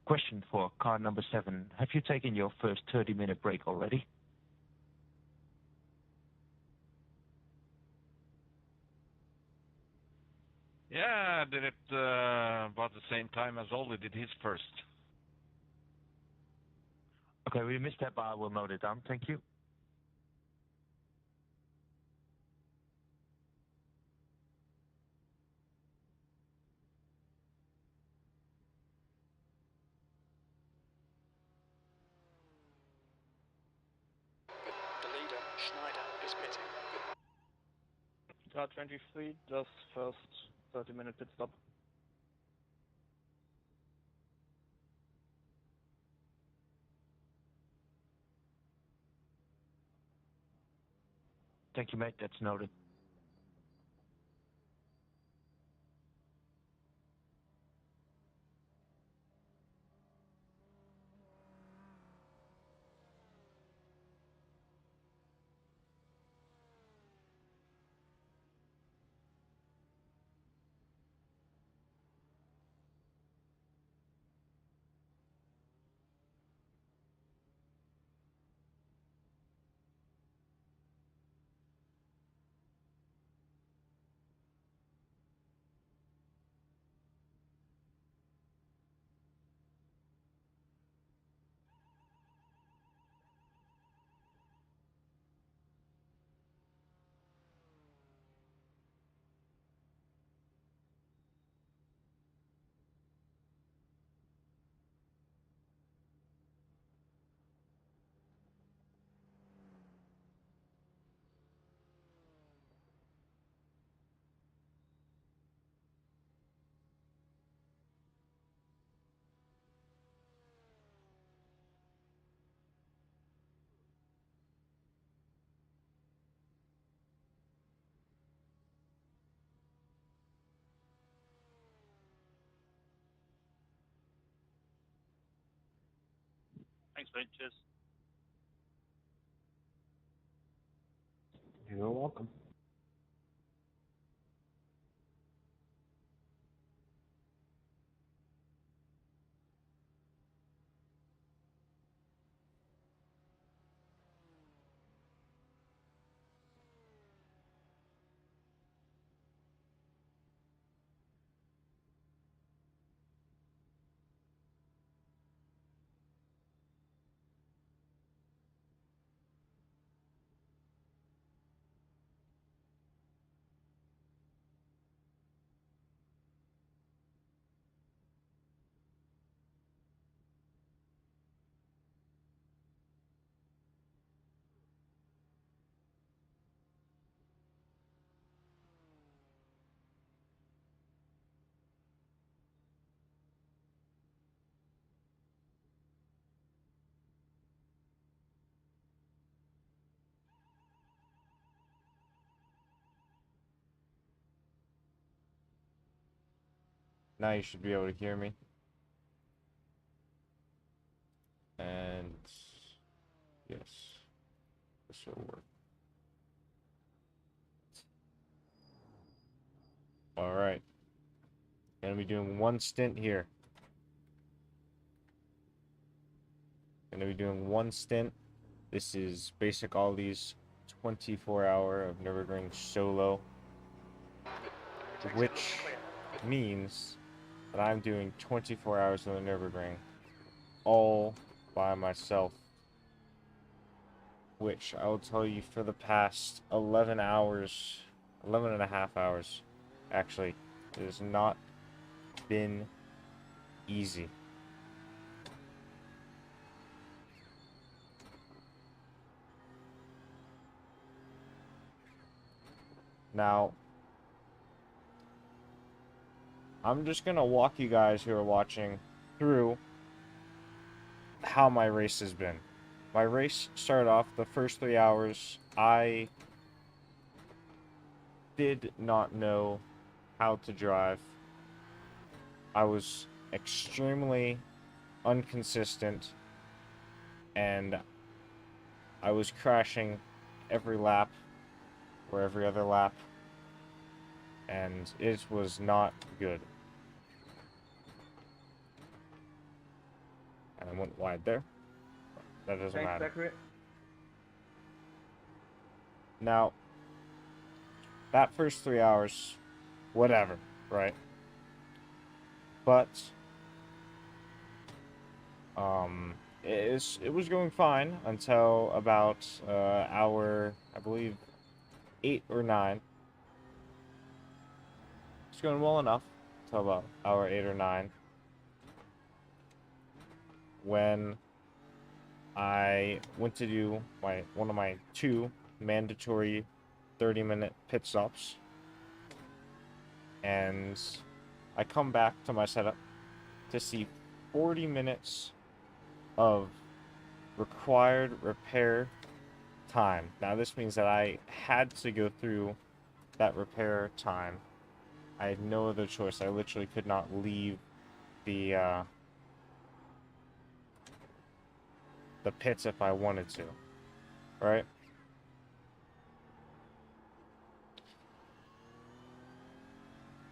Question for car number 7. Have you taken your first 30-minute break already? Yeah, I did it about the same time as Ollie did his first. Okay, we missed that, but I will note it down. Thank you. The leader, Schneider, is pitting. Car 23 does first 30-minute pit stop. Thank you, mate. That's noted. Thanks, mate. Cheers. You're welcome. Now you should be able to hear me. And yes, this will work. All right. Gonna be doing one stint here. Gonna be doing one stint. This is Basic Ollie's 24-hour of Nürburgring solo, which means that I'm doing 24 hours of the Nürburgring all by myself, which I will tell you for the past 11 hours, 11 and a half hours, actually, it has not been easy. Now, I'm just gonna walk you guys who are watching through how my race has been. My race started off the first 3 hours. I did not know how to drive. I was extremely inconsistent, and I was crashing every lap or every other lap, and it was not good. and I went wide there. That doesn't Thanks, matter. Zachary. Now, that first 3 hours, whatever, right? But it was going fine until about hour, I believe, 8 or 9. It's going well enough until about hour 8 or 9, when I went to do one of my 2 mandatory 30-minute pit stops, and I come back to my setup to see 40 minutes of required repair time. Now this means that I had to go through that repair time. I had no other choice. I literally could not leave the pits if I wanted to, right?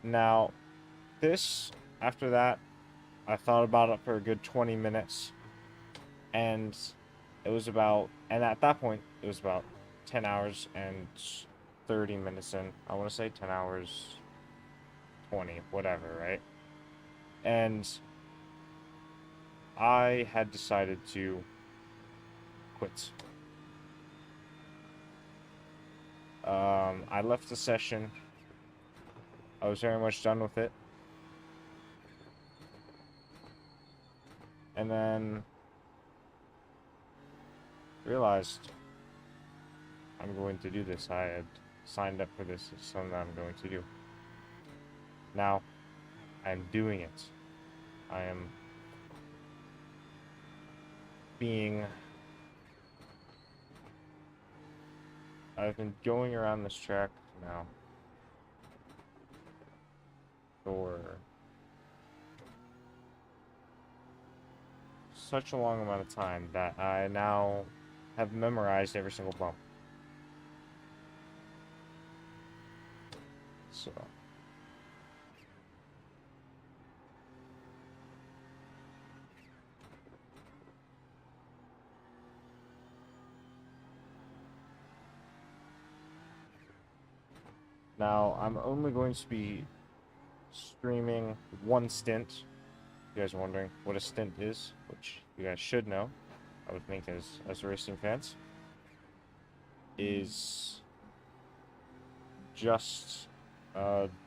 Now, after that, I thought about it for a good 20 minutes, and and at that point, it was about 10 hours and 30 minutes in. I want to say 10 hours, 20, whatever, right? And I had decided to quit. I left the session. I was very much done with it. And then realized I'm going to do this. I had signed up for this. It's something that I'm going to do. Now, I'm doing it. I am I've been going around this track now for such a long amount of time that I now have memorized every single bump. So now I'm only going to be streaming one stint. You guys are wondering what a stint is, which you guys should know, I would think, as racing fans, is just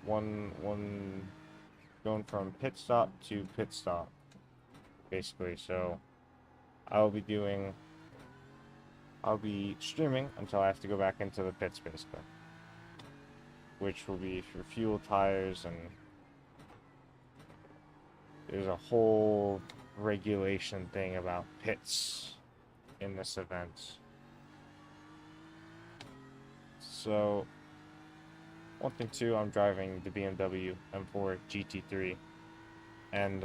one going from pit stop to pit stop, basically. So I'll be streaming until I have to go back into the pits, basically, which will be for fuel, tires, and there's a whole regulation thing about pits in this event. So, one thing too, I'm driving the BMW M4 GT3, and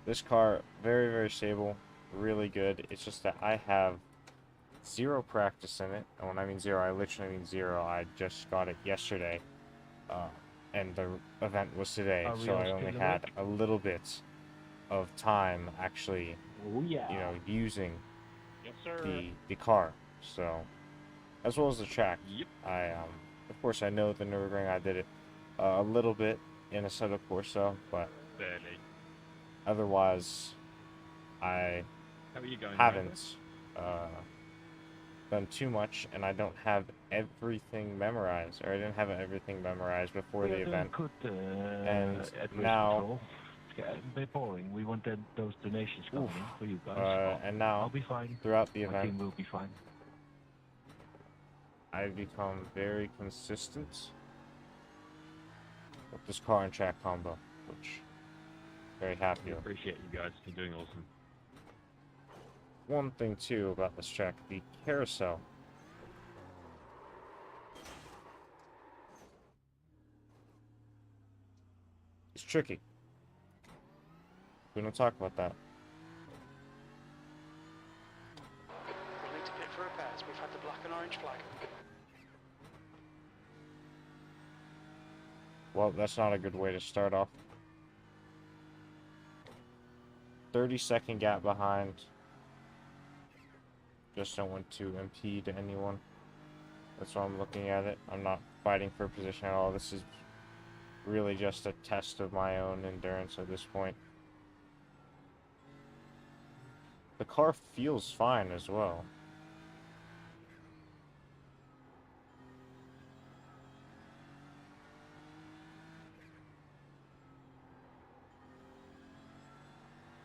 this car, very, very stable, really good. It's just that I have 0 practice in it, and when I mean 0, I literally mean 0. I just got it yesterday, and the event was today, so I only had a little bit of time actually, using the car. So, as well as the track. Yep. Of course, I know the Nürburgring. I did it a little bit in a set of Corsa, but Barely. otherwise, I How are you going? haven't done too much, and I don't have everything memorized, or I didn't have everything memorized before the event. And now, control. Yeah, a bit boring. We want those donations coming in for you guys. and now, I'll be fine. throughout the My event, team will be fine. I've become very consistent with this car and track combo, which very happy We with. appreciate you guys. You're doing awesome. One thing too about this track, the carousel. It's tricky. We don't talk about that. We'll need to pit for repairs. We've had the black and orange flag. Well, that's not a good way to start off. 30-second gap behind. Just don't want to impede anyone. That's why I'm looking at it. I'm not fighting for position at all. This is really just a test of my own endurance at this point. The car feels fine as well.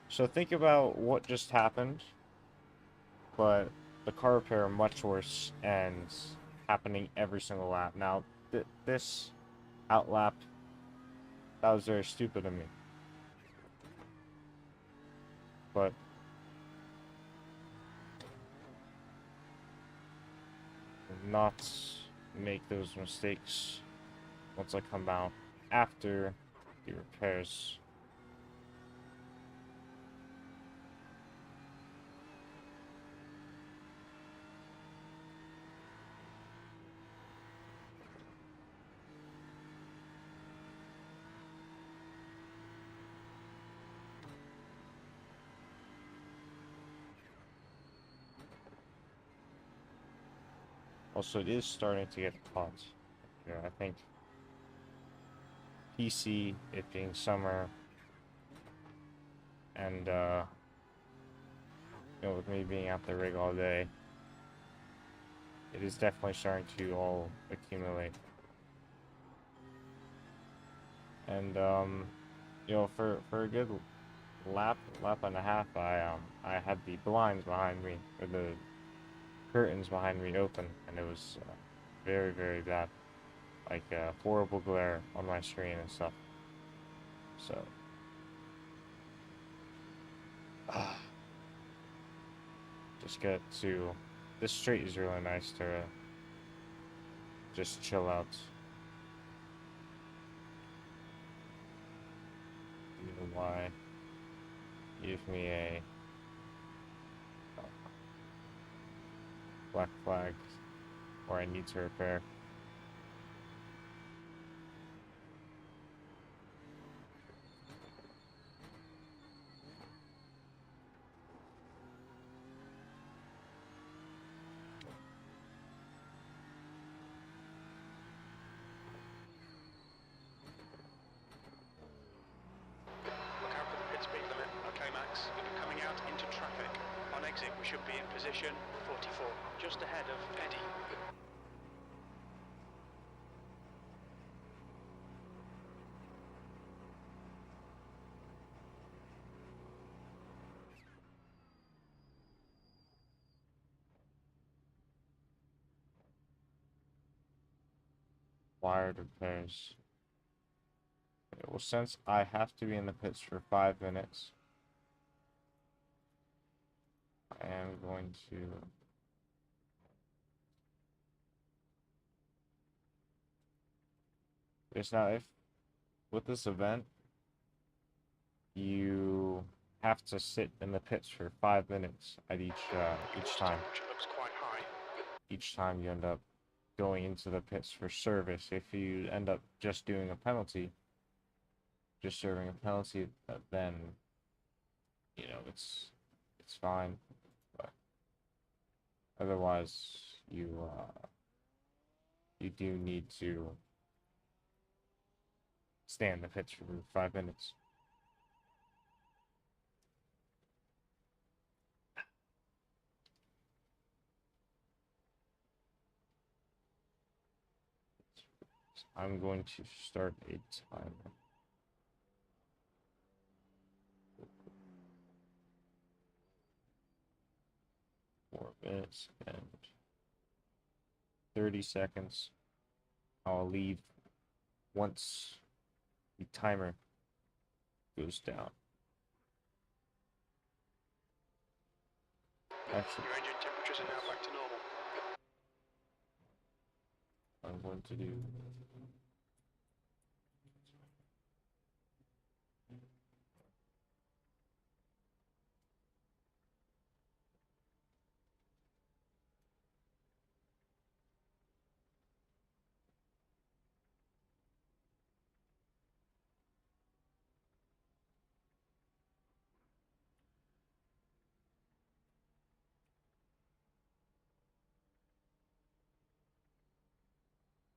So think about what just happened, but the car repair much worse and happening every single lap. Now, this outlap, that was very stupid of me. But not make those mistakes once I come out after the repairs. Also, it is starting to get hot. You know, I think PC, it being summer, and you know, with me being out the rig all day, it is definitely starting to all accumulate. And you know, for a good lap and a half, I had the blinds behind me, or the curtains behind me open, and it was very, very bad, like horrible glare on my screen and stuff. So just get to this straight is really nice to just chill out. You know why? Give me a black flag, or I need to repair. Look out for the pit speed limit. Okay, Max, coming out into traffic. On exit, we should be in position 44, just ahead of Eddie. Wired repairs. Okay, well, since I have to be in the pits for 5 minutes, I am going to just now, if with this event you have to sit in the pits for 5 minutes at each time. Which looks quite high. Each time you end up going into the pits for service. If you end up just doing a penalty, just serving a penalty, then you know it's fine. But otherwise, you do need to stay in the pits for 5 minutes. I'm going to start a timer. Four minutes and 30 seconds. I'll leave once the timer goes down. Actually, Your engine temperatures are now back to normal. I'm going to do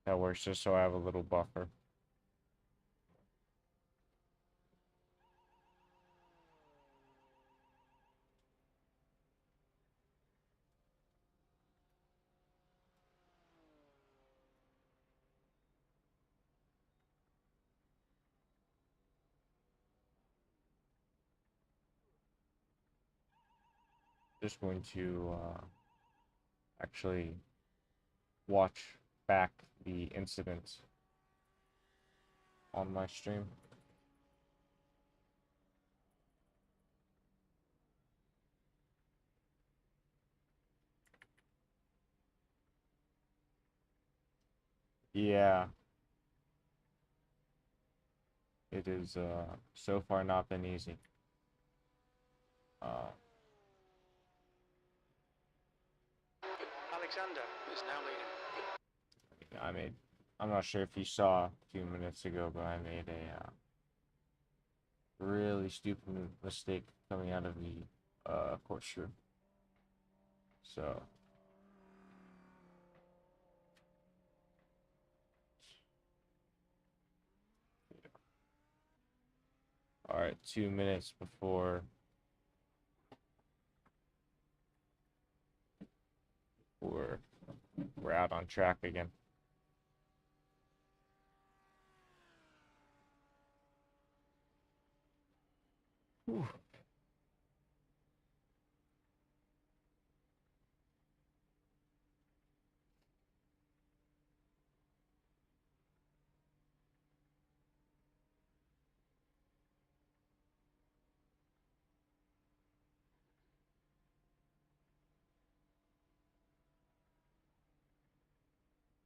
That works just so I have a little buffer. Just going to actually watch back the incidents on my stream. Yeah. It is so far not been easy. Alexander is now leading. I'm not sure if you saw a few minutes ago, but I made a really stupid mistake coming out of the corkscrew. So all right, 2 minutes before we're out on track again. Whew.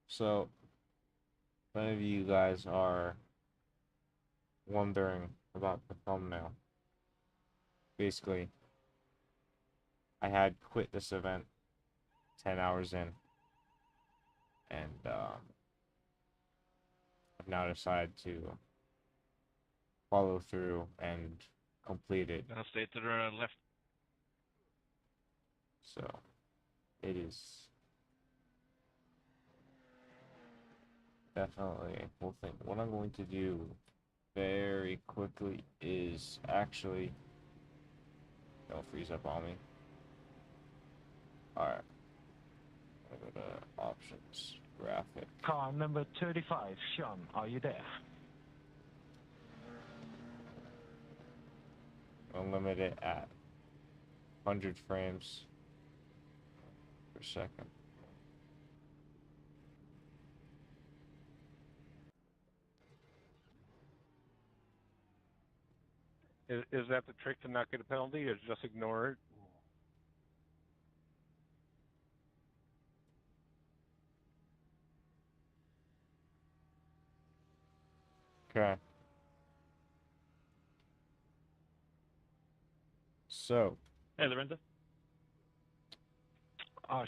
So, if any of you guys are wondering about the thumbnail, basically, I had quit this event 10 hours in, and I've now decided to follow through and complete it. Now stay to the left. So, it is definitely a cool thing. What I'm going to do very quickly is actually, don't freeze up on me. Alright, go to options, graphic. Car number 35, Sean, are you there? I'll limit it at 100 frames per second. Is that the trick to not get a penalty, or just ignore it? Okay. So. Hey, Lorenzo.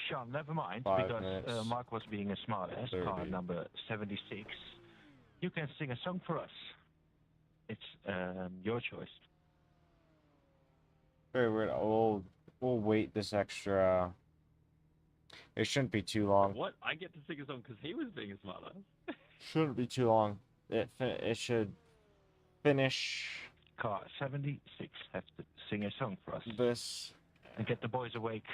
Sean, never mind, 5 because minutes, Mark was being a smartass. 30. Car number 76. You can sing a song for us. It's your choice. Very weird. We'll wait this extra. It shouldn't be too long. What? I get to sing a song because he was being a smartass. Shouldn't be too long. It should finish Car 76 has to sing a song for us. this. And get the boys awake.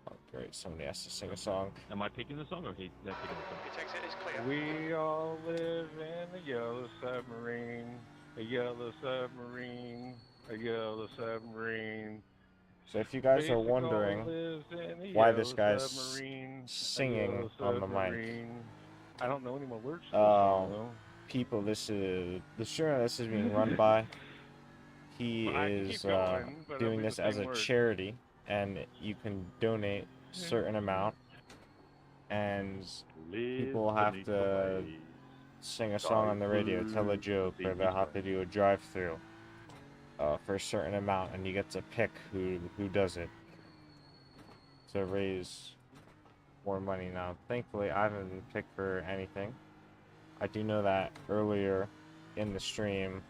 Oh, great! Somebody has to sing a song. Am I picking the song, or they're picking the song? Its exit is clear. We all live in a yellow submarine, a yellow submarine, a yellow submarine. So if you guys are Basic wondering all lives in a why this yellow guy's submarine, a singing yellow on the mic, submarine. I don't know any more words to the song, though. people, this is the streamer this is being run by. He Well, I can is keep going, but it'll doing be this the as same a word. charity, and you can donate a certain amount, and people have to sing a song on the radio, tell a joke, or they'll have to do a drive-through for a certain amount, and you get to pick who does it to raise more money. Now, thankfully, I haven't been picked for anything. I do know that earlier in the stream,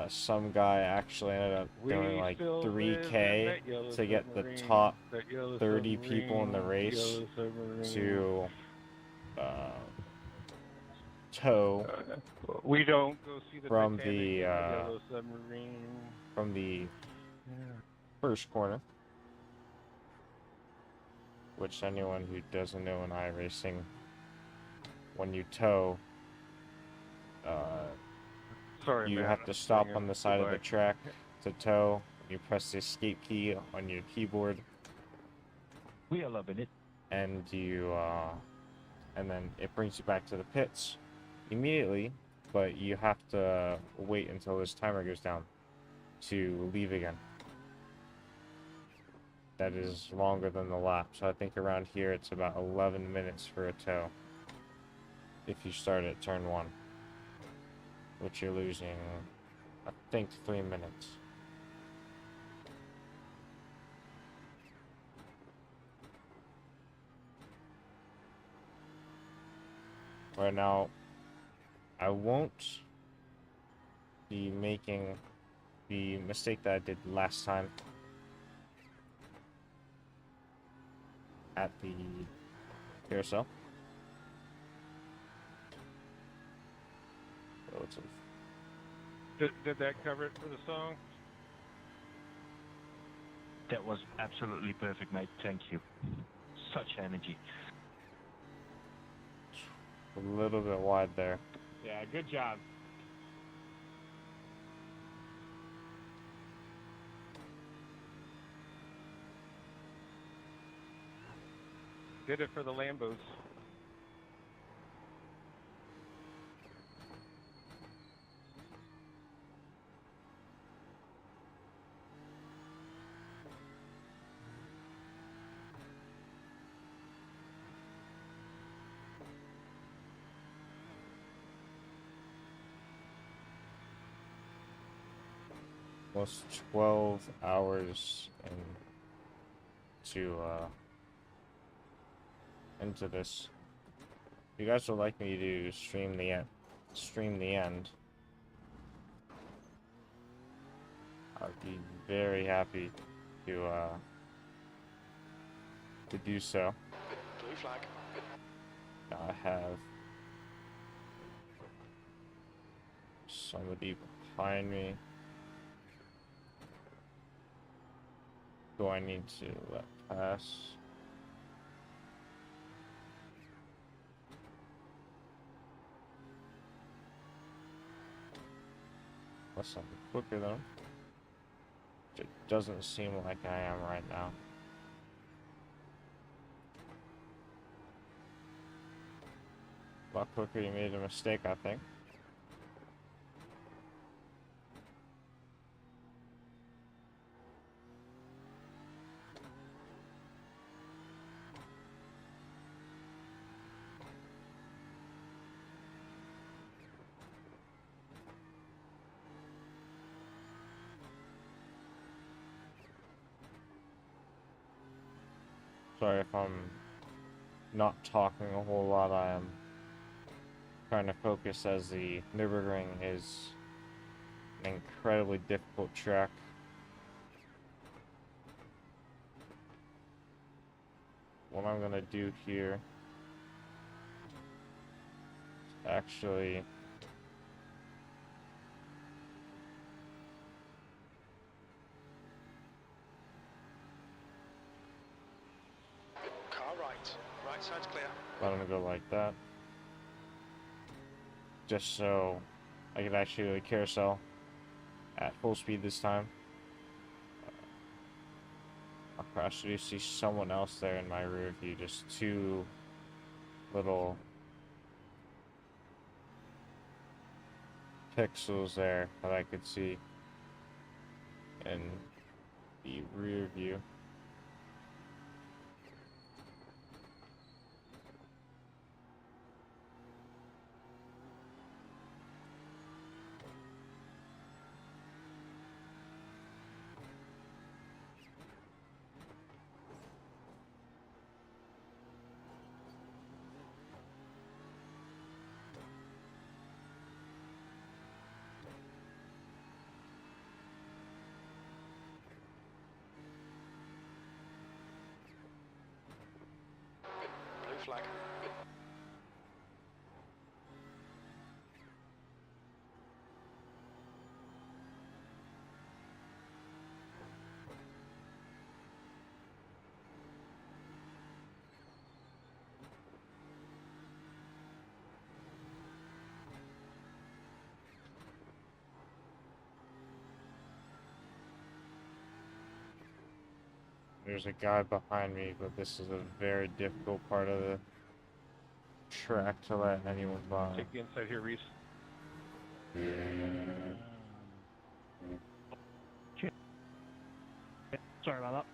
some guy actually ended up doing like 3K to get the top 30 people in the race to tow we don't go see the from Titanic the in that yellow submarine. from the first corner, which anyone who doesn't know in iRacing, when you tow, Sorry, you man, have to I'm stop doing on it. the side of the Goodbye. track to tow. You press the escape key on your keyboard, We are loving it. and you and then it brings you back to the pits immediately, but you have to wait until this timer goes down to leave again. That is longer than the lap, so I think around here it's about 11 minutes for a tow if you start at turn 1, which you're losing, I think, 3 minutes. Right now, I won't be making the mistake that I did last time at the carousel. So it's Did that cover it for the song? That was absolutely perfect, mate. Thank you. Such energy. a little bit wide there. Yeah, good job. Did it for the Lambos. Almost 12 hours into this. If you guys would like me to stream the end, I'd be very happy to do so. Blue flag. I have somebody behind me who I need to let pass. Unless I'm quicker though. It doesn't seem like I am right now. A lot quicker, you made a mistake, I think. Sorry if I'm not talking a whole lot. I am trying to focus as the Nürburgring is an incredibly difficult track. What I'm gonna do here is actually Car right. Right side's clear. let him go like that. Just so I could actually do the carousel at full speed this time. I'll crash. You see someone else there in my rear view, just two little pixels there that I could see in the rear view. flag. There's a guy behind me, but this is a very difficult part of the track to let anyone by. Take the inside here, Reese. Sorry about that.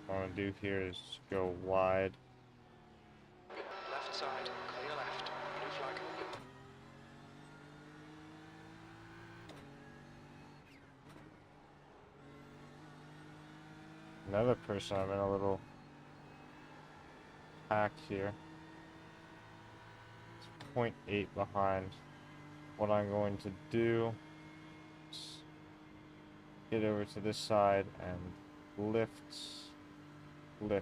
What I want to do here is go wide. Left side, clear left. Blue flag. Another person, I'm in a little pack here. It's 0.8 behind. What I'm going to do is get over to this side and lift. Run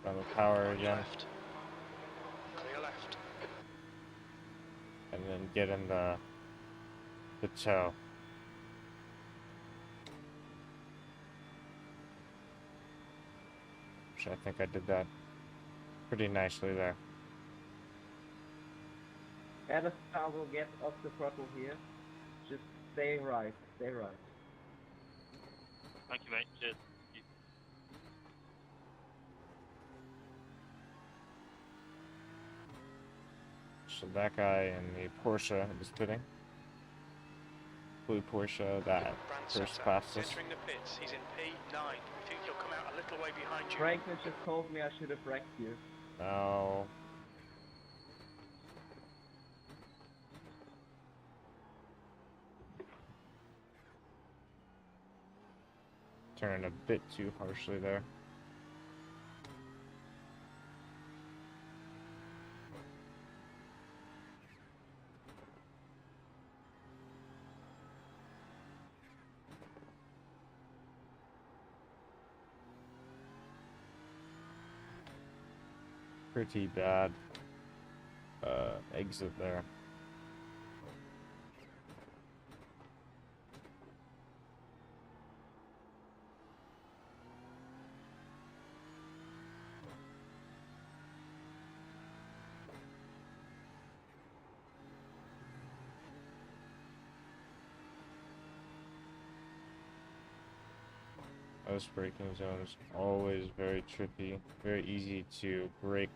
the power On again. left. Clear left. And then get in the toe. Which I think I did that pretty nicely there. Alice will get off the throttle here. Just stay right, stay right. Thank you, mate. Cheers. So that guy in the Porsche is pitting. Blue Porsche that first passed us. Entering the pits. He's in P9. We think he'll come out a little way behind you. Franklin just told me I should have wrecked you. No. Turning a bit too harshly there. Pretty bad exit there. This braking zone is always very tricky, very easy to brake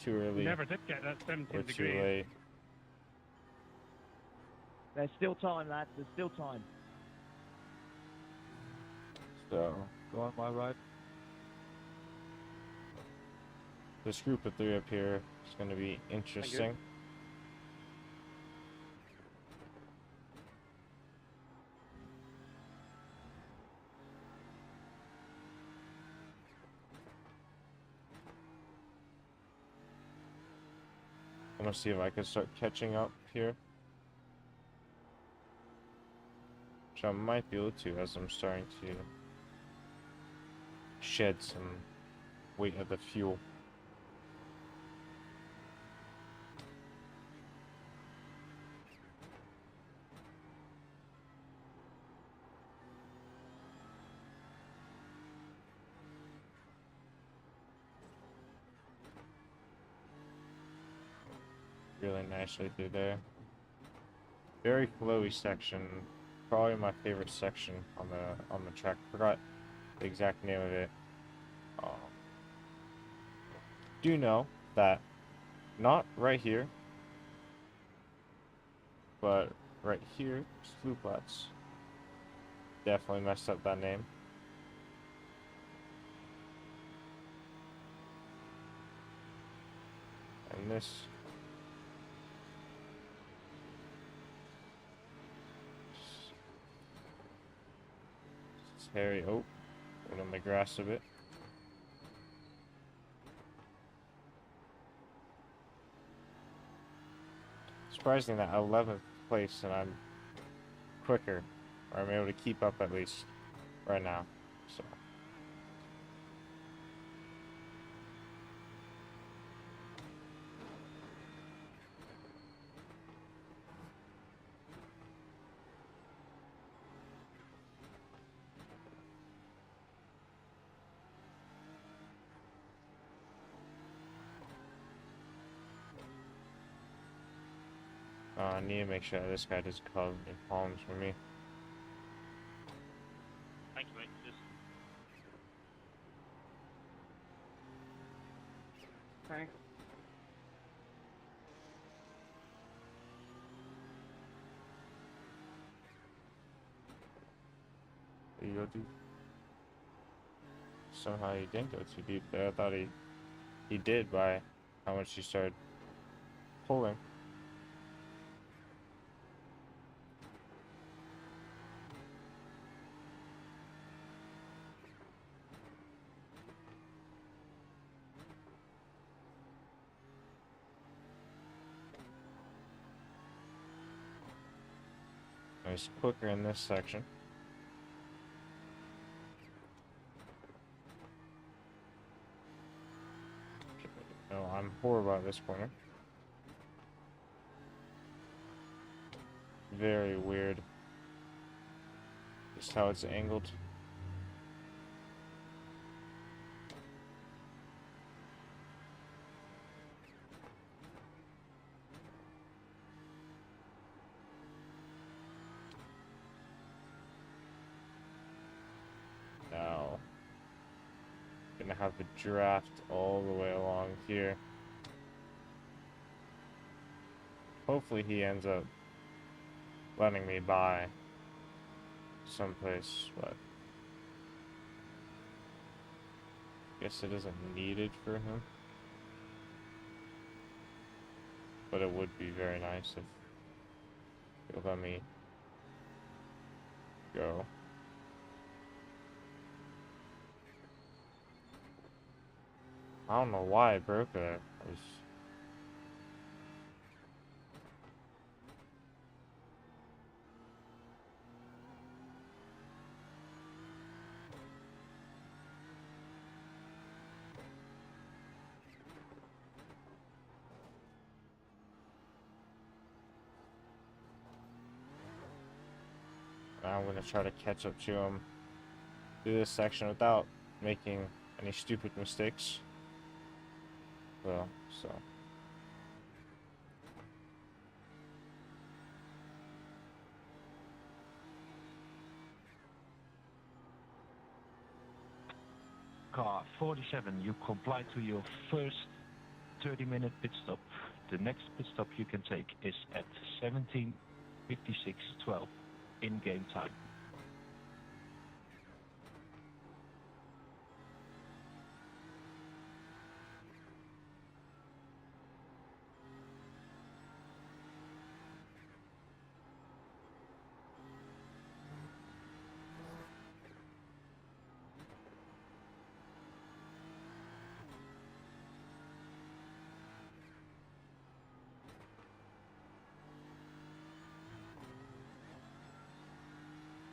too early Never did get that 17 or too degrees. late. There's still time, lads, there's still time. So Go on my right. this group of three up here is going to be interesting. I'm going to see if I can start catching up here. Which I might be able to as I'm starting to shed some weight of the fuel. Really nicely through there. Very flowy section. Probably my favorite section on the track. Forgot the exact name of it. Do know that Not right here, but right here, Slooplatz. Definitely messed up that name. And this is Harry Oak. Put on the grass a bit. Surprising that 11th place and I'm quicker, or I'm able to keep up at least right now. So I need to make sure that this guy doesn't cause any problems for me. Thank you, mate. Just Thanks. There you go, dude. Somehow he didn't go too deep there. I thought he did by how much he started pulling. He's quicker in this section. No, I'm horrible at this corner. Very weird. Just how it's angled. Now, gonna have the draft all the way along here. Hopefully he ends up letting me by someplace, but guess it isn't needed for him. But it would be very nice if he'll let me go. I don't know why I broke there. I was... Now I'm gonna try to catch up to him through this section without making any stupid mistakes. Well, so. Car 47, you comply to your first 30-minute pit stop. The next pit stop you can take is at 17:56:12 in game time.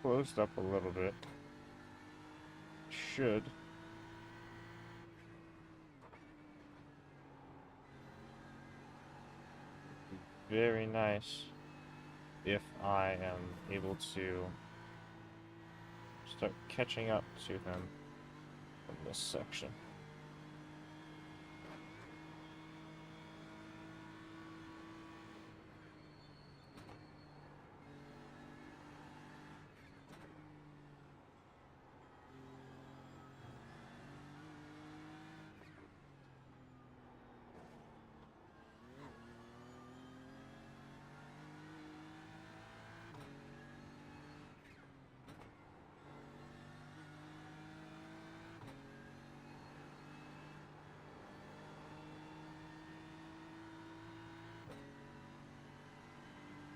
Closed up a little bit. Should. Very nice if I am able to start catching up to him in this section.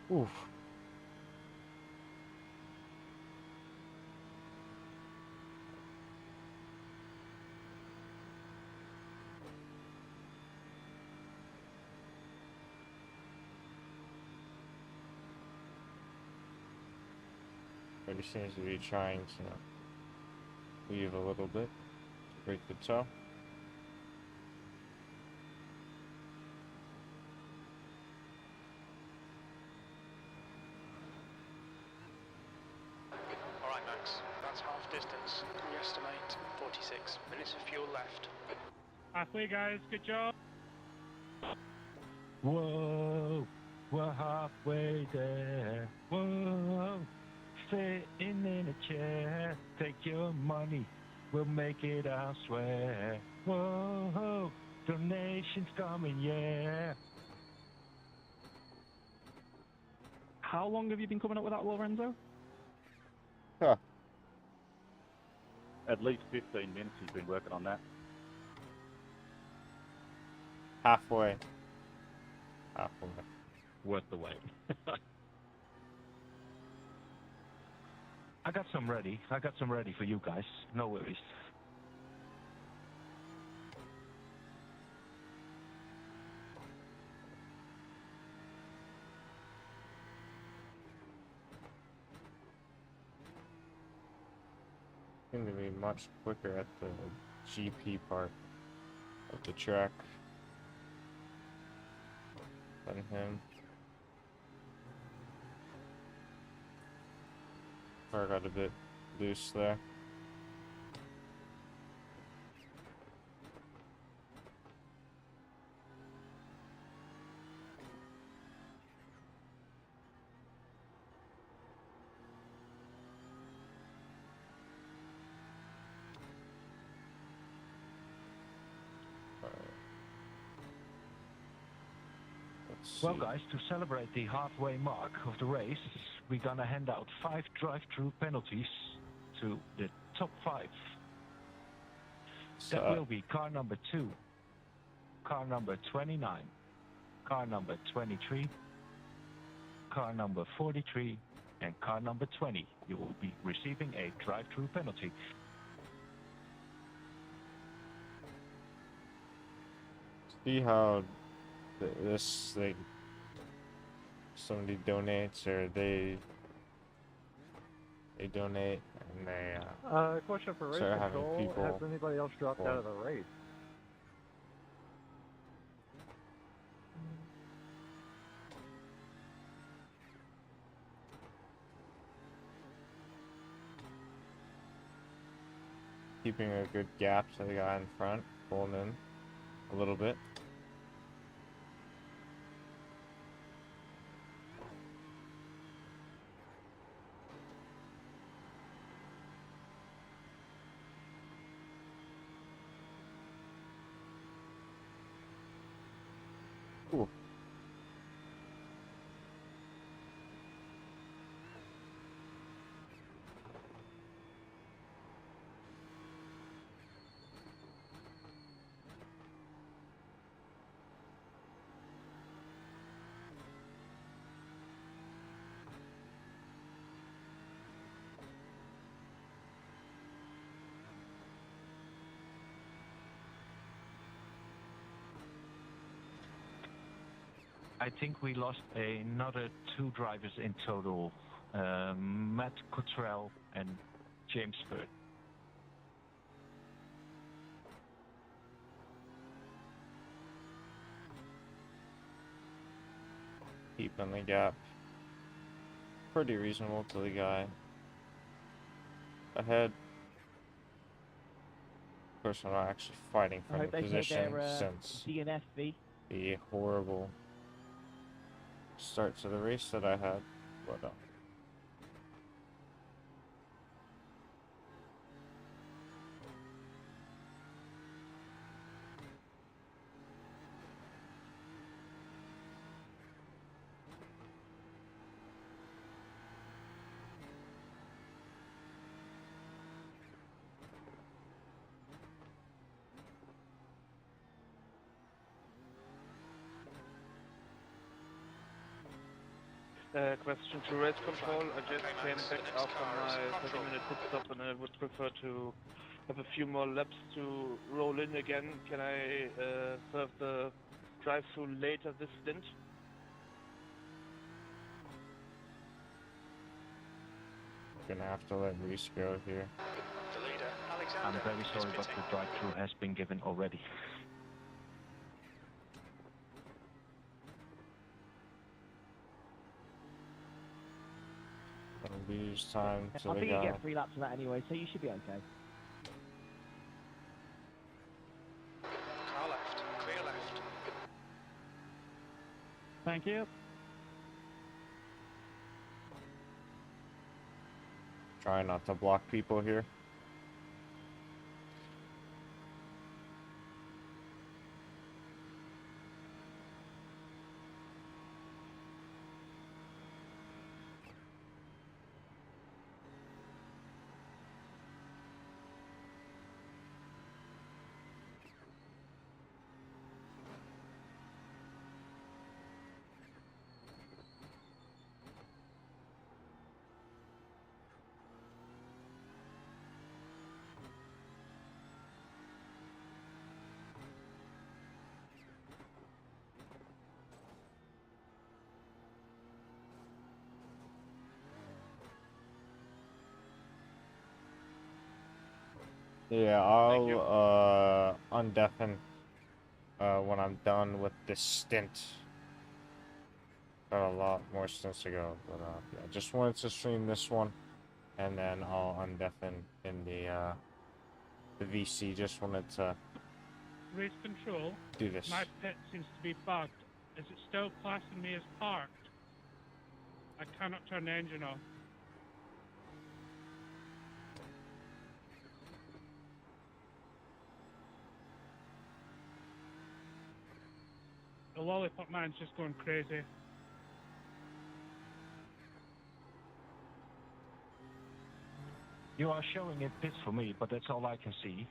Oof. But he seems to be trying to leave a little bit to break the toe. All right, Max, that's half distance. We estimate 46 minutes of fuel left. Halfway, guys. Good job. Whoa, we're halfway there. Whoa, sitting in a chair. Take your money, we'll make it, I swear. Whoa, donations coming, yeah. How long have you been coming up with that, Lorenzo? Huh. At least 15 minutes he's been working on that. Halfway. Halfway. Worth the wait. I got some ready. I got some ready for you guys. No worries. Seem to be much quicker at the GP part of the track than him. Car got a bit loose there. Well, guys, to celebrate the halfway mark of the race, we're gonna hand out 5 drive-through penalties to the top 5. That will be car number 2, car number 29, car number 23, car number 43, and car number 20. You will be receiving a drive-through penalty. See how this thing, somebody donates or they donate and they Question for race start having control. people. Has anybody else dropped out of the race? Keeping a good gap to the guy in front, pulling in a little bit. Ooh. I think we lost another 2 drivers in total, Matt Cottrell and James Bird. Keeping the gap pretty reasonable to the guy ahead. Of course, I'm not actually fighting I from hope the they take position their since DNF. the horrible start to the race that I had. But Question to race control. I just Okay, came Max, back the next after car is my Control. 30-minute pit stop and I would prefer to have a few more laps to roll in again. Can I serve the drive-through later this stint? Gonna have to let Reese go here. The leader, I'm Alexander, very is sorry, but pitting. the drive-through has been given already. Gonna lose time I till they think you got. get 3 laps of that anyway, so you should be okay. Car left, clear left. Thank you. Try not to block people here. Yeah, I'll undeafen when I'm done with this stint. Got a lot more stints to go, but yeah, just wanted to stream this one, and then I'll undeafen in the VC. Just wanted to Race control. do this. My pit seems to be bugged. Is it still classing me as parked? I cannot turn the engine off. The lollipop man's just going crazy. You are showing it pits for me, but that's all I can see.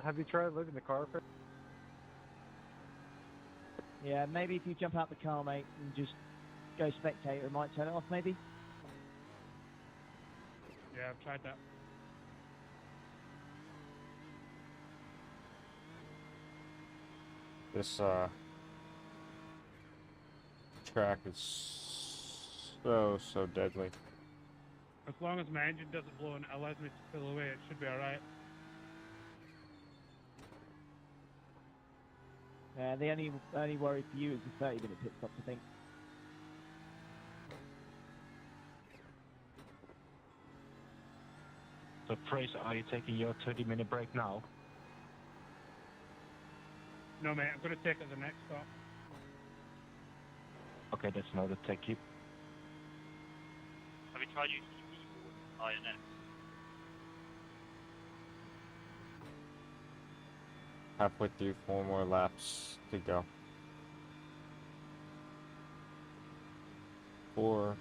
Have you tried leaving the car? Yeah, maybe if you jump out the car, mate, and just go spectator, it might turn it off, maybe? Yeah, I've tried that. This track is so deadly. As long as my engine doesn't blow and it allows me to pull away, it should be alright. The only worry for you is the 30-minute pit stops, I think. So, Fraser, are you taking your 30-minute break now? No, mate, I'm going to take it at the next stop. Okay, that's noted. Thank you. Have you tried using INS? Halfway through, 4 more laps to go. 4,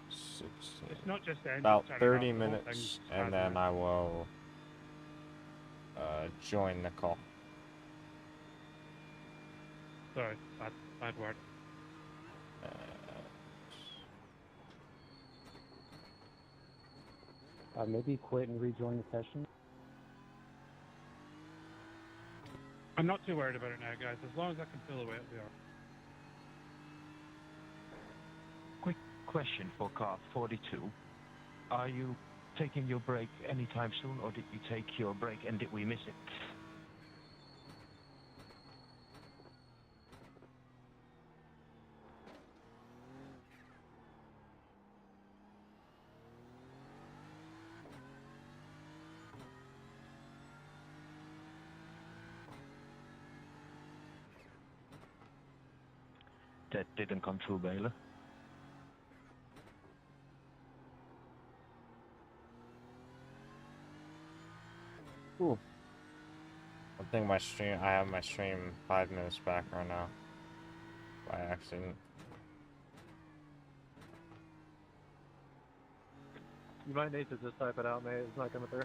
16. It's not just the engine About turning 30 off, the whole minutes, thing's and spazzing then out. I will join the call. Sorry, bad word. Maybe quit and rejoin the session. I'm not too worried about it now, guys. As long as I can pull away, it'll be alright. Quick question for car 42. Are you taking your break anytime soon, or did you take your break and did we miss it? That didn't come through, Baylor. Ooh. I'll think I have my stream 5 minutes back right now. By accident. You might need to just type it out, mate. It's not coming through.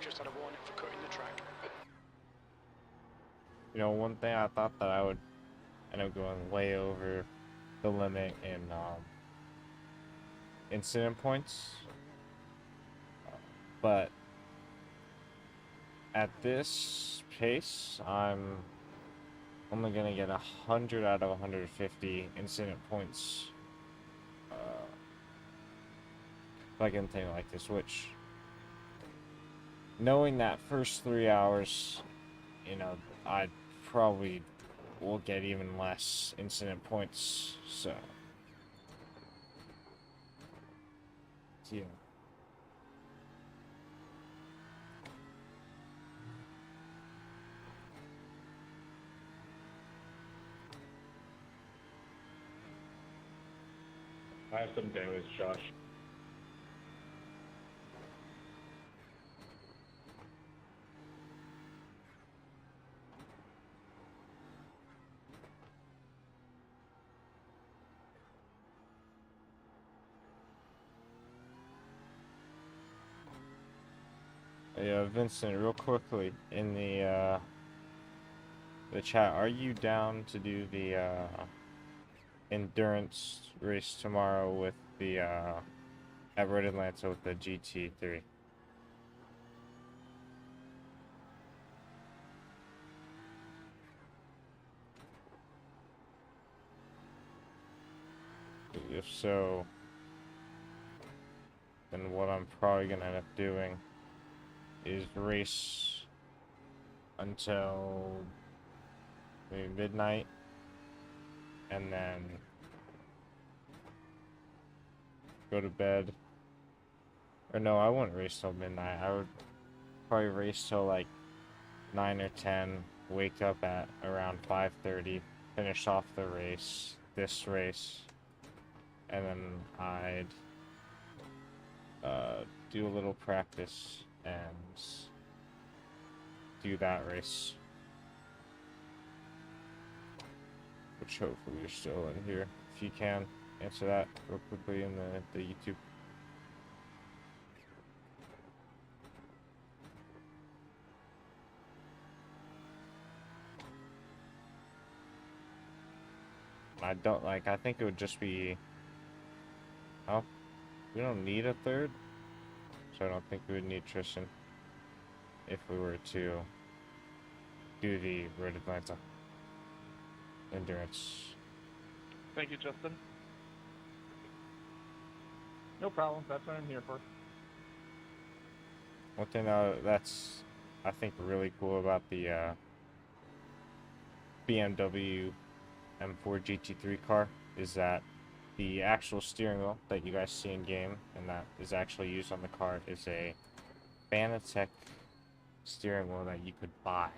Just had a warning for cutting the track. You know, one thing I thought that I would end up going way over the limit in incident points, but at this pace, I'm only gonna get 100 out of 150 incident points if I can think like this, which, knowing that first 3 hours, you know, I probably will get even less incident points, so yeah. I have some damage, Josh. Yeah, Vincent, real quickly in the chat, are you down to do the endurance race tomorrow with the at Road Atlanta with the GT3? If so, then what I'm probably gonna end up doing is race until maybe midnight, and then go to bed. Or no, I wouldn't race till midnight. I would probably race till like 9 or 10, wake up at around 5:30, finish off the race, this race, and then I'd do a little practice and do that race. Which hopefully you're still in here. If you can, answer that real quickly in the YouTube. I think it would just be, oh, we don't need a third, so I don't think we would need Tristan if we were to do the Road Atlanta endurance. Thank you, Justin. No problem. That's what I'm here for. One thing that's, I think, really cool about the BMW M4 GT3 car is that the actual steering wheel that you guys see in game and that is actually used on the car is a Fanatec steering wheel that you could buy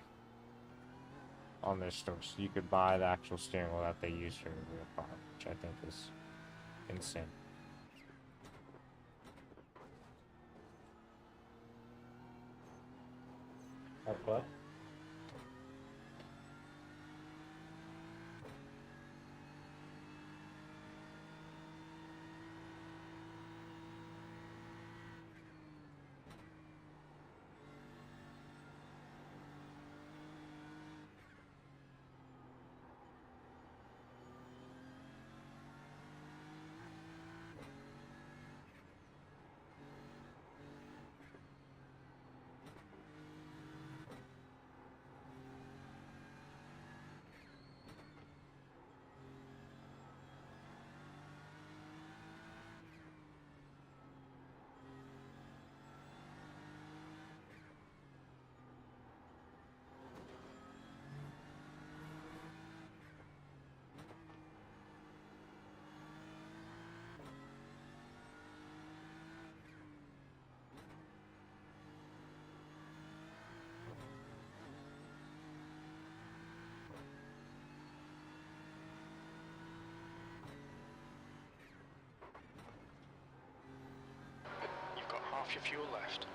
on their stores. So you could buy the actual steering wheel that they use for a real car, which I think is insane. Our club? You've got half your fuel left.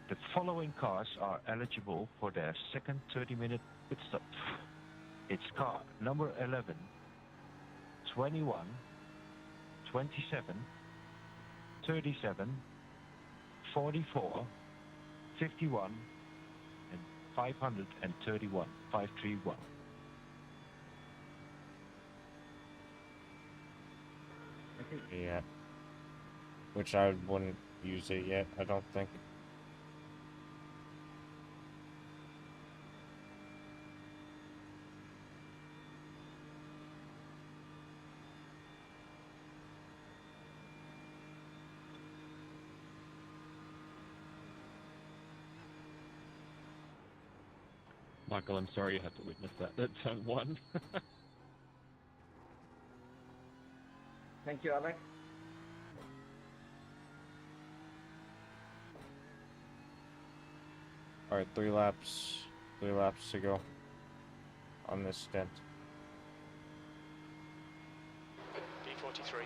The following cars are eligible for their second 30-minute pit stop. It's car number 11, 21, 27, 37, 44, 51, and 531, 531. Yeah. Which I wouldn't use it yet, I don't think. Michael, I'm sorry you had to witness that. That's turn one. Thank you, Alex. Alright, 3 laps to go on this stint. B43.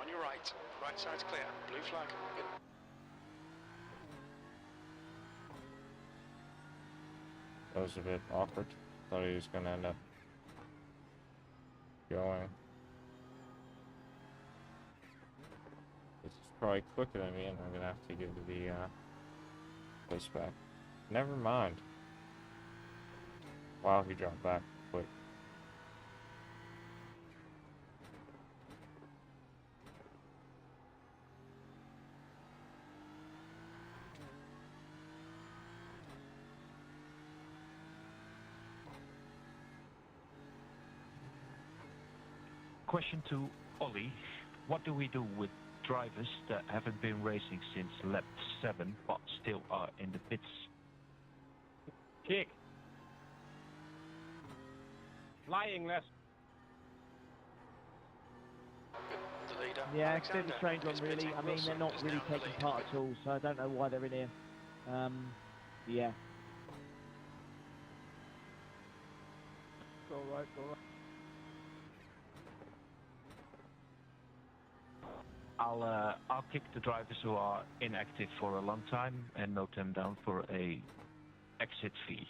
On your right. Right side's clear. Blue flag. That was a bit awkward. Thought he was gonna end up going. This is probably quicker than me, and I'm gonna have to give the place back. Never mind. Wow, he dropped back quick. Question to Ollie. What do we do with drivers that haven't been racing since lap 7 but still are in the pits? Kick. Flying left. The leader. Yeah, it's a bit of a Alexander strange one, is really. pitting. I mean, Wilson they're not is really now the taking lead. part at all, so I don't know why they're in here. Yeah. It's alright, it's alright. I'll kick the drivers who are inactive for a long time and note them down for a exit fee.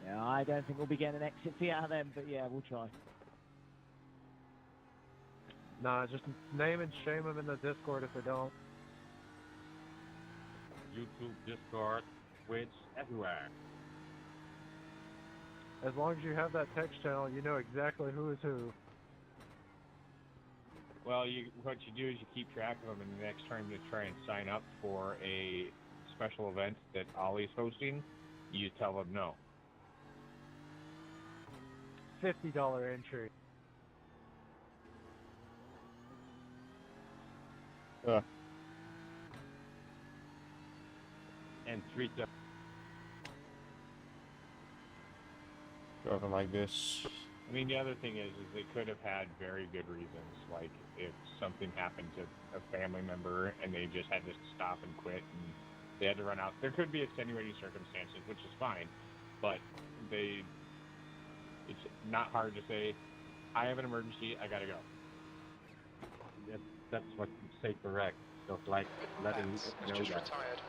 Yeah, I don't think we'll be getting an exit fee out of them, but yeah, we'll try. Nah, just name and shame them in the Discord if they don't. YouTube, Discord, Twitch, everywhere. As long as you have that text channel, you know exactly who is who. Well, what you do is you keep track of them, and the next time you try and sign up for a special event that Ollie's hosting, you tell them no. $50 entry. And 3 Driving like this. I mean, the other thing is they could have had very good reasons, like if something happened to a family member and they just had to stop and quit and they had to run out. There could be extenuating circumstances, which is fine, but it's not hard to say, I have an emergency, I gotta go. That's what you say correct. So like letting Lance has know just that. retired.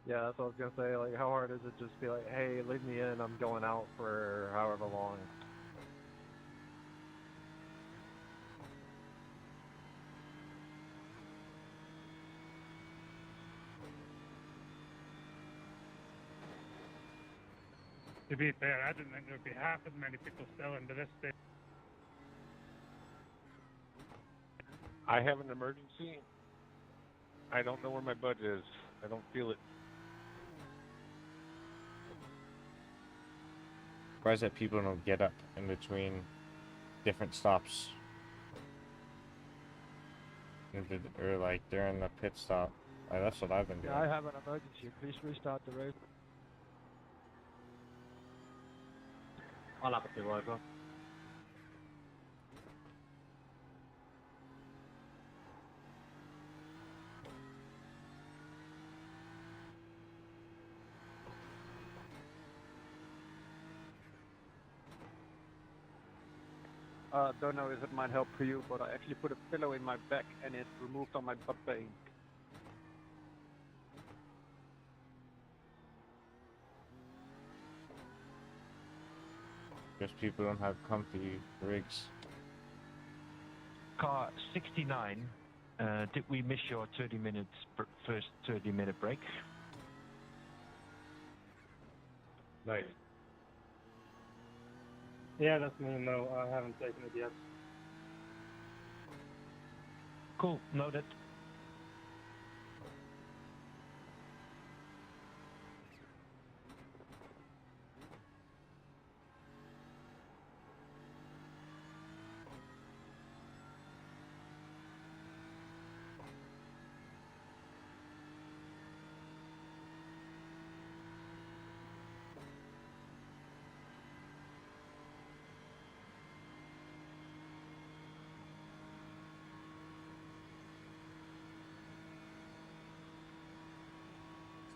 Yeah, that's what I was gonna say. Like, how hard is it just be like, hey, leave me in, I'm going out for however long. To be fair, I didn't think there would be half as many people still into this stage. I have an emergency. I don't know where my butt is. I don't feel it. Surprised that people don't get up in between different stops. Or like during the pit stop. Like, that's what I've been doing. Yeah, I have an emergency. Please restart the race. I'll have to over. Don't know if it might help for you, but I actually put a pillow in my back and it removed all my butt pain. Because people don't have comfy rigs. Car 69, did we miss your 30 minutes, first 30-minute break? Nice. Yeah, that's me. No, I haven't taken it yet. Cool, noted.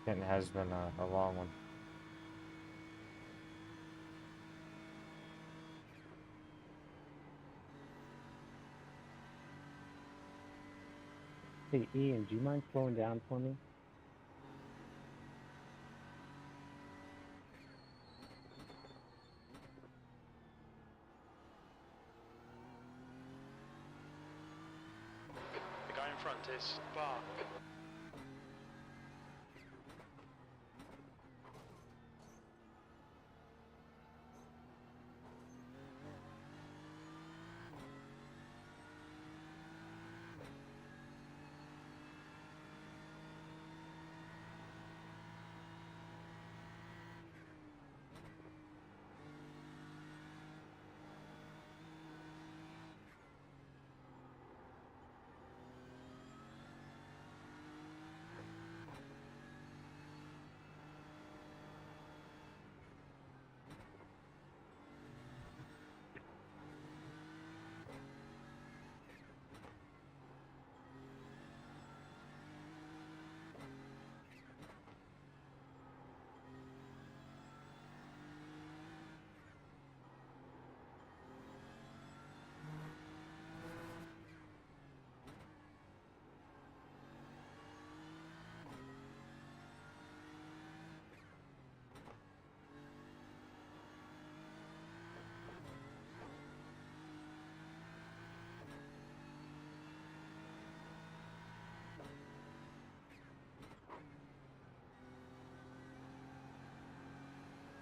It has been a long one. Hey Ian, do you mind slowing down for me? The guy in front is Bar.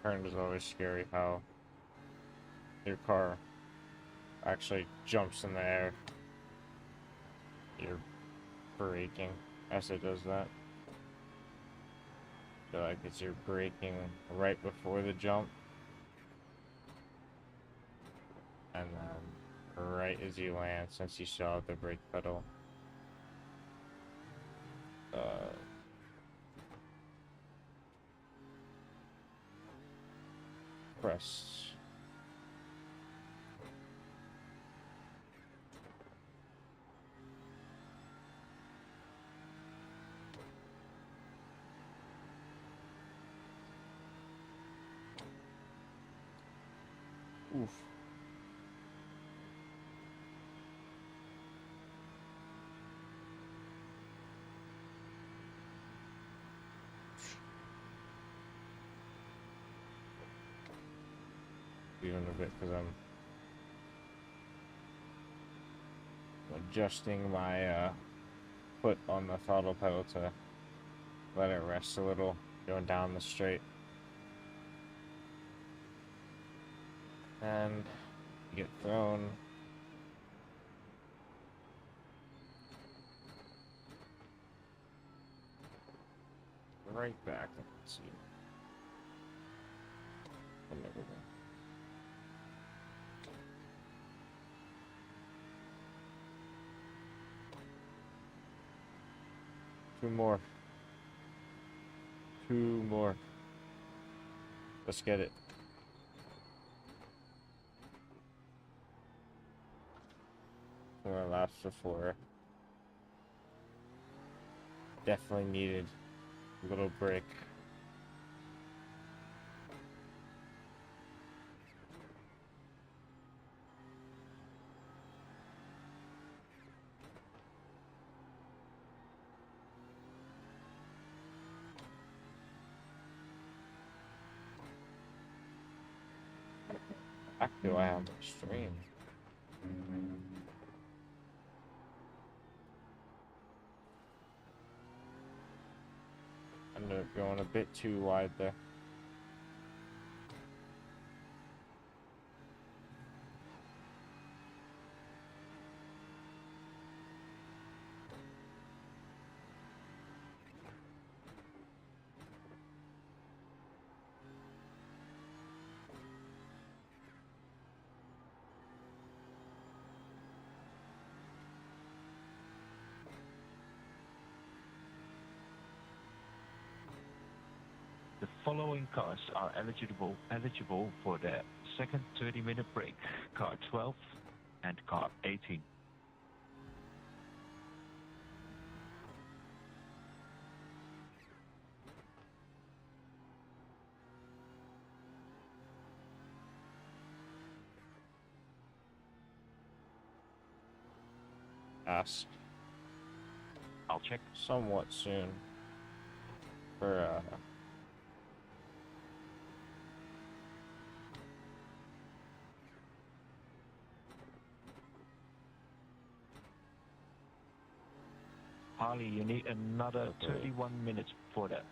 Turn is always scary how your car actually jumps in the air. You're braking as it does that. Feel like it's you're braking right before the jump. And then right as you land, since you saw the brake pedal, press. Oof. Even a bit because I'm adjusting my foot on the throttle pedal to let it rest a little going down the straight. And you get thrown. Right back. Let's see. Two more. Two more. Let's get it. More laps before. Definitely needed a little break. Do I have a stream? I ended up going a bit too wide there. The following cars are eligible for the second 30-minute break: car 12 and car 18. Ask. I'll check somewhat soon for Harley, you need another 31 minutes for that.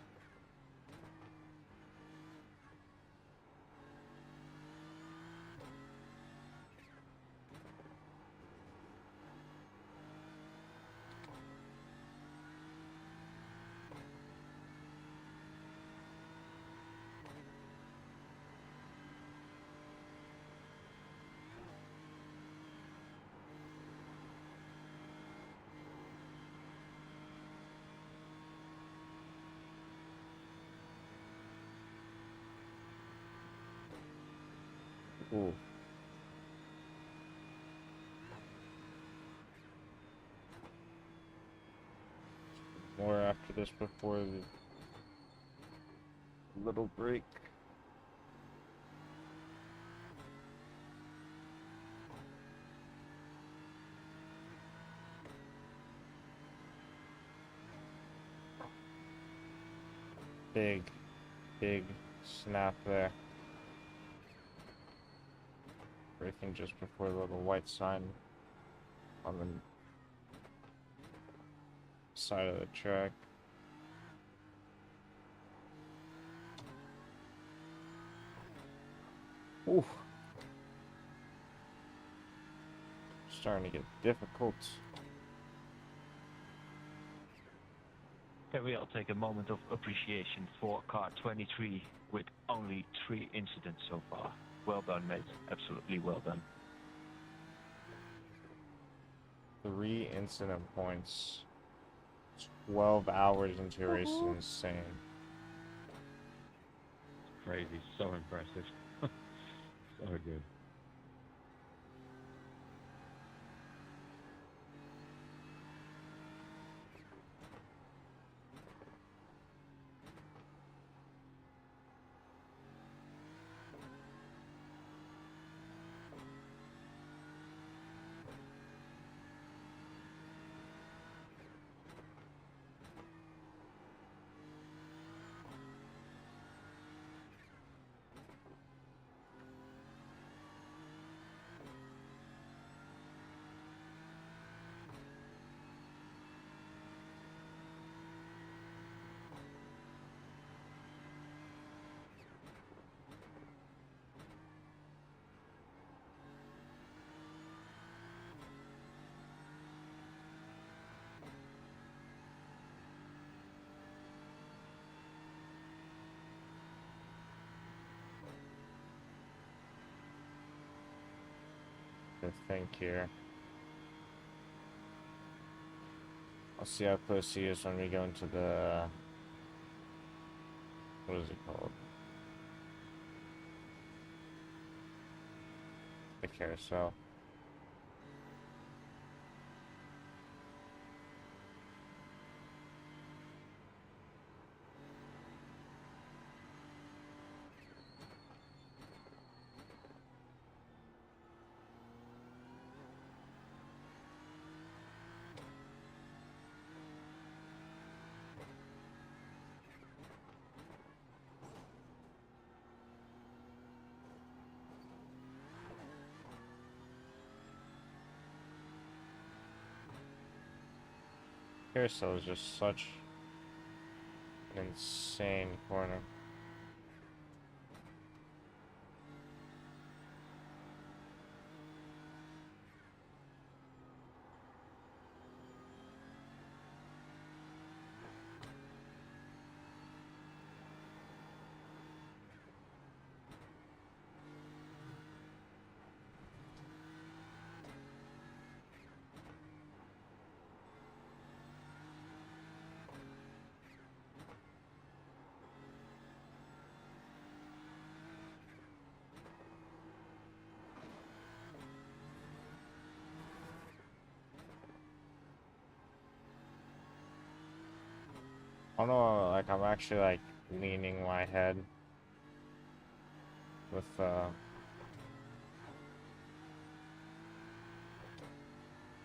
Ooh. More after this before the little break. Big snap there. Braking just before the little white sign on the side of the track. Ooh. Starting to get difficult. Can we all take a moment of appreciation for car 23 with only 3 incidents so far? Well done, mate. Absolutely well done. 3 incident points. 12 hours into a race is insane. Crazy. So impressive. So good. I think here. I'll see how close he is when we go into the... What is it called? The carousel. Carousel is just such an insane corner. I don't know, like I'm actually like leaning my head with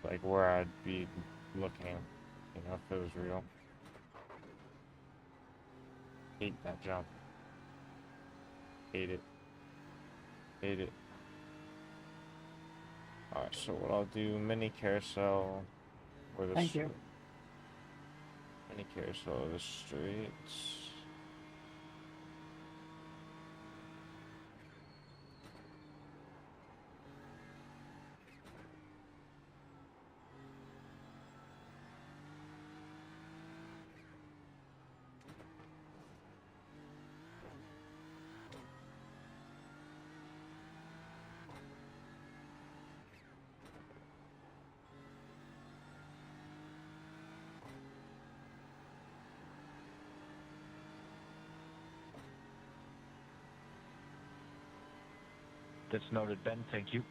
like where I'd be looking, you know, if it was real. Hate that jump. Hate it. Hate it. Alright, so what I'll do, mini carousel where the Thank you. Mini carousel of the streets. That's noted, Ben. Thank you.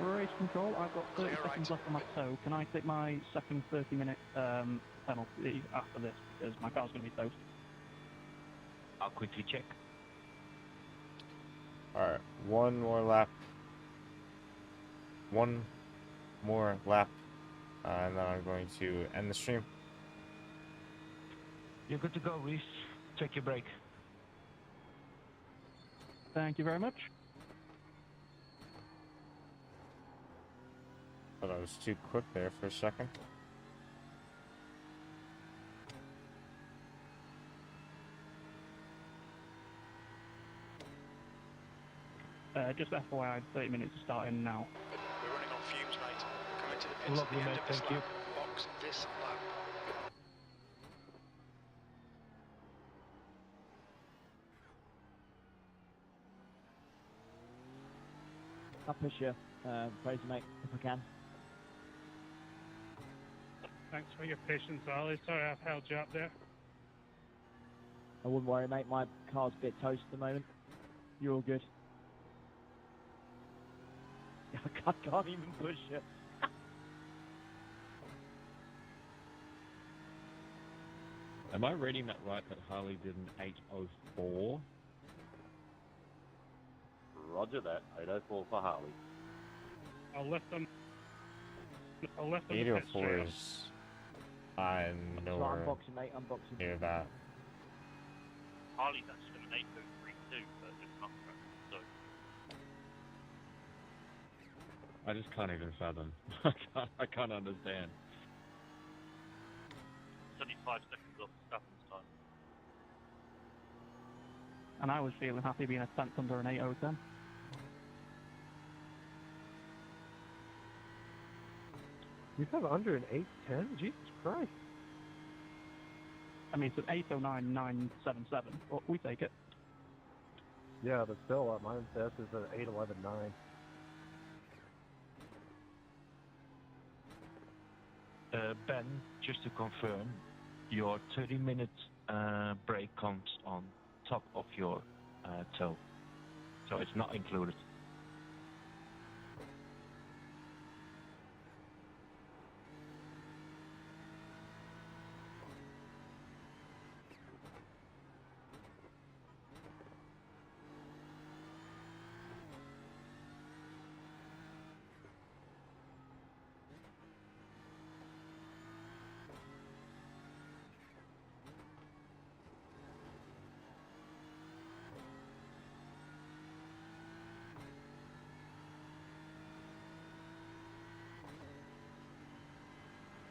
Race control, I've got 30 seconds left on my tow. Can I take my second 30-minute penalty after this, because my car's going to be toast? I'll quickly check. Alright, one more lap. One more lap. And then I'm going to end the stream. You're good to go, Reese. Check your brake. Thank you very much. Thought I was too quick there for a second. Just FYI, 30 minutes is starting now. We're running on fumes, mate. Coming to the pits Lovely, at the end mate. of this Thank you. lap. Box this lap. I'll push you, Fraser, mate, if I can. Thanks for your patience, Ollie. Sorry I've held you up there. I wouldn't worry, mate. My car's a bit toast at the moment. You're all good. I can't even push you. Am I reading that right, that Harley did an 804? Roger that. 804 for Harley. I'll lift them. I'll lift them. 804 is So nowhere unboxing, mate, unboxing. near that. Harley's actually an 8032, but it's not correct. So I just can't even fathom. I can't understand. it's only 5 seconds off Staffon's time. And I was feeling happy being a tenth under an 8010. You have under an 810? Jesus Christ. I mean, it's an 809977. Well, we take it. Yeah, but still, mine says is an 8119. Ben, just to confirm, your 30-minute break comes on top of your tow, so it's not included.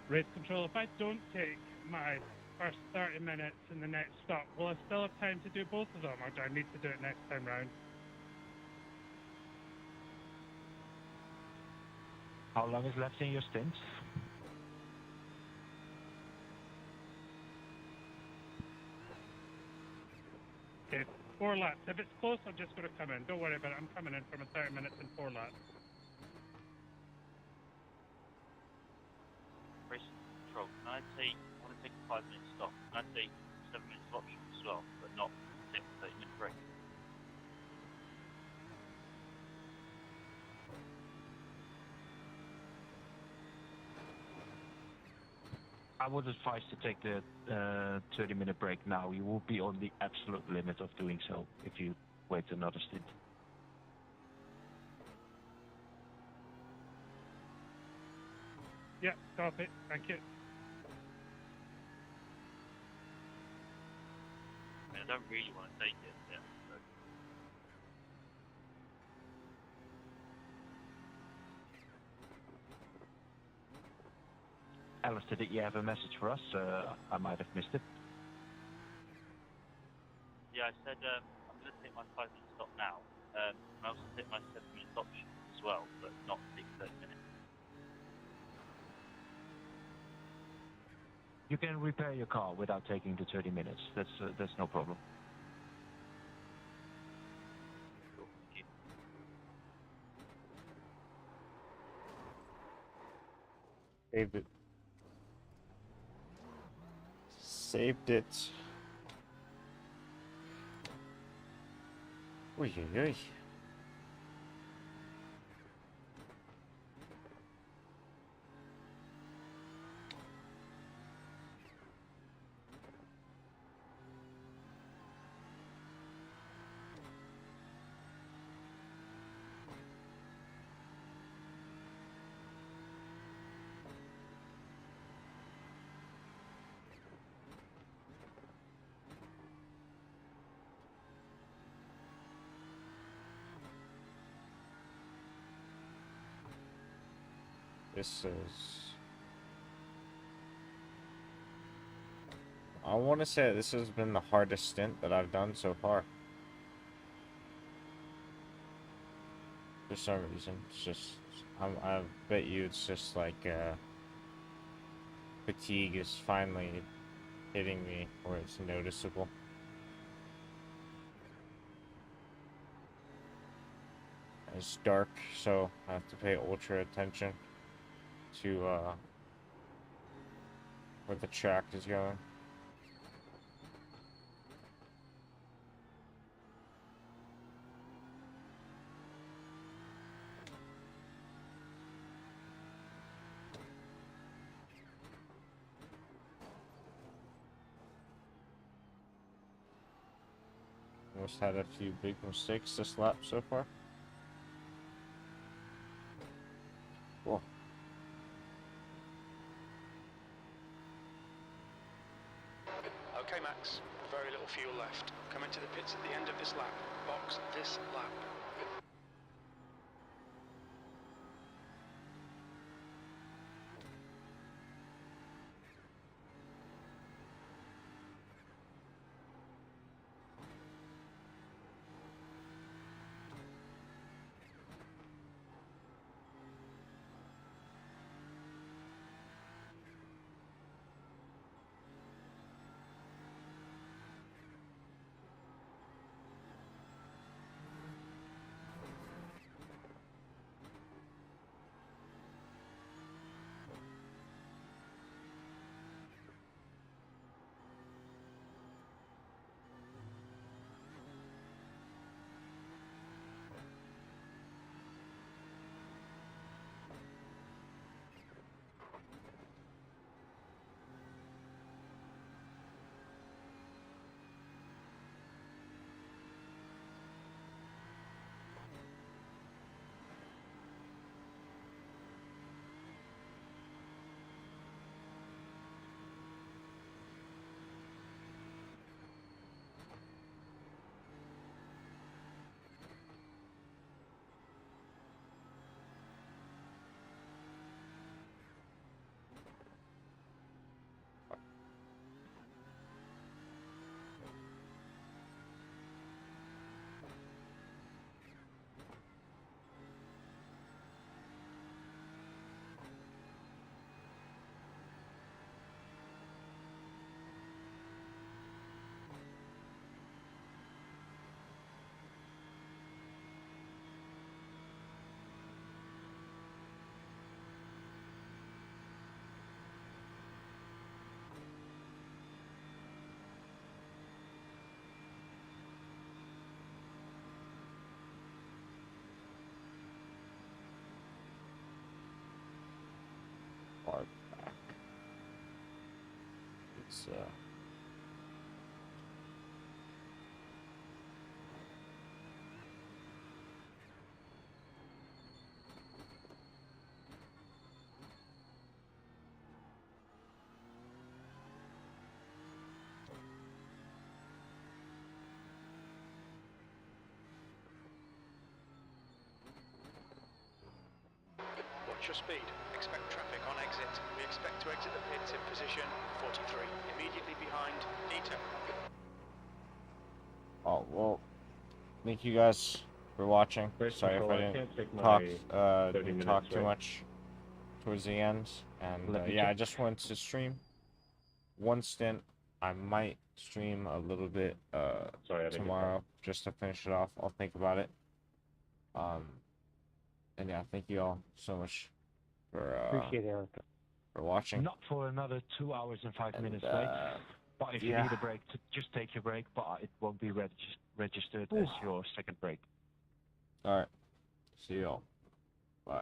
Race control, if I don't take my first 30 minutes in the next stop, will I still have time to do both of them, or do I need to do it next time round? How long is left in your stint? Okay, 4 laps. If it's close, I'm just going to come in. Don't worry about it. I'm coming in from a 30 minutes and 4 laps. Race control. I want to take a 5-minute stop. Can I take 7 minutes of option as well, but not take a 30-minute break? I would advise to take the 30-minute break now. You will be on the absolute limit of doing so if you wait another stint. Yeah, copy. Thank you. I mean, I don't really want to take it. Yeah. So. Alistair, did you have a message for us? I might have missed it. Yeah, I said I'm going to take my 5-minute stop now. And I also take my 7-minute option as well, but not take 30 minutes. You can repair your car without taking the 30 minutes. That's no problem. Cool, thank you. Saved it. Saved it. Oy, oy, oy. This is... I want to say this has been the hardest stint that I've done so far. For some reason, it's just... I bet you it's just like, fatigue is finally hitting me where it's noticeable. It's dark, so I have to pay ultra attention to where the track is going. Almost had a few big mistakes this lap so far. Cool. Okay, Max. Very little fuel left. Come into the pits at the end of this lap. Box this lap. Far back. It's Watch your speed. Expect traffic on exit. We expect to exit the pits in position 43, immediately behind Nito. Oh, well, thank you guys for watching. Race Sorry if control, I I didn't can't take talk, my 30 didn't talk minutes, too right? much towards the end. And Let me yeah, I check. just wanted to stream one stint. I might stream a little bit Sorry, I didn't get tomorrow just to finish it off. I'll think about it. And yeah, thank you all so much for Appreciate it, Eric. for watching. Not for another 2 hours and 5 And, minutes late. But if you yeah. need a break, just take your break, but it won't be registered as your second break. All right. See you all. Bye.